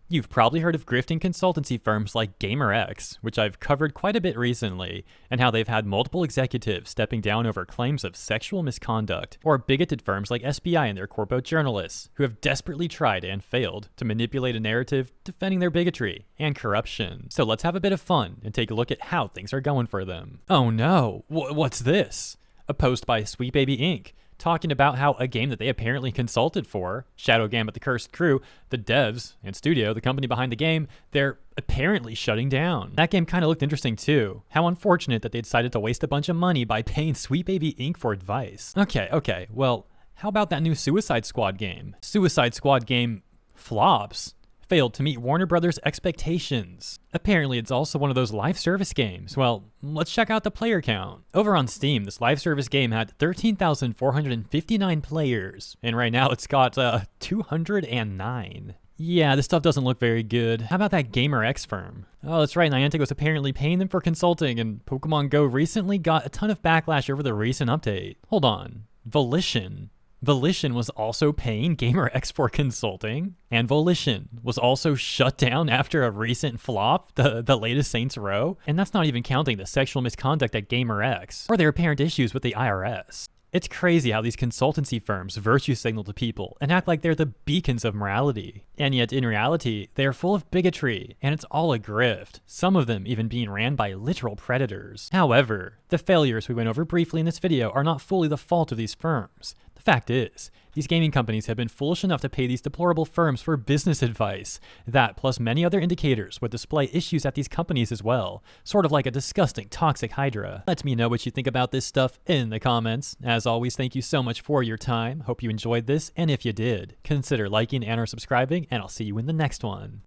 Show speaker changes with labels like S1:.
S1: You've probably heard of grifting consultancy firms like GamerX, which I've covered quite a bit recently, and how they've had multiple executives stepping down over claims of sexual misconduct, or bigoted firms like SBI and their corpo journalists, who have desperately tried and failed to manipulate a narrative defending their bigotry and corruption. So let's have a bit of fun and take a look at how things are going for them. Oh no, what's this? A post by Sweet Baby Inc., talking about how a game that they apparently consulted for, Shadow Gambit the Cursed Crew, the devs and studio, the company behind the game, they're apparently shutting down. That game kind of looked interesting too. How unfortunate that they decided to waste a bunch of money by paying Sweet Baby Inc. for advice. Okay, well, how about that new Suicide Squad game? Suicide Squad game flops. Failed to meet Warner Brothers' expectations. Apparently, it's also one of those live service games. Well, let's check out the player count. Over on Steam, this live service game had 13,459 players, and right now it's got 209. Yeah, this stuff doesn't look very good. How about that GamerX firm? Oh, that's right, Niantic was apparently paying them for consulting, and Pokemon Go recently got a ton of backlash over the recent update. Hold on, Volition was also paying GamerX for consulting, and Volition was also shut down after a recent flop, the latest Saints Row, and that's not even counting the sexual misconduct at GamerX, or their apparent issues with the IRS. It's crazy how these consultancy firms virtue signal to people and act like they're the beacons of morality. And yet, in reality, they are full of bigotry, and it's all a grift, some of them even being ran by literal predators. However, the failures we went over briefly in this video are not fully the fault of these firms. The fact is, these gaming companies have been foolish enough to pay these deplorable firms for business advice. That, plus many other indicators, would display issues at these companies as well, sort of like a disgusting toxic hydra. Let me know what you think about this stuff in the comments. As always, thank you so much for your time. Hope you enjoyed this, and if you did, consider liking and or subscribing, and I'll see you in the next one.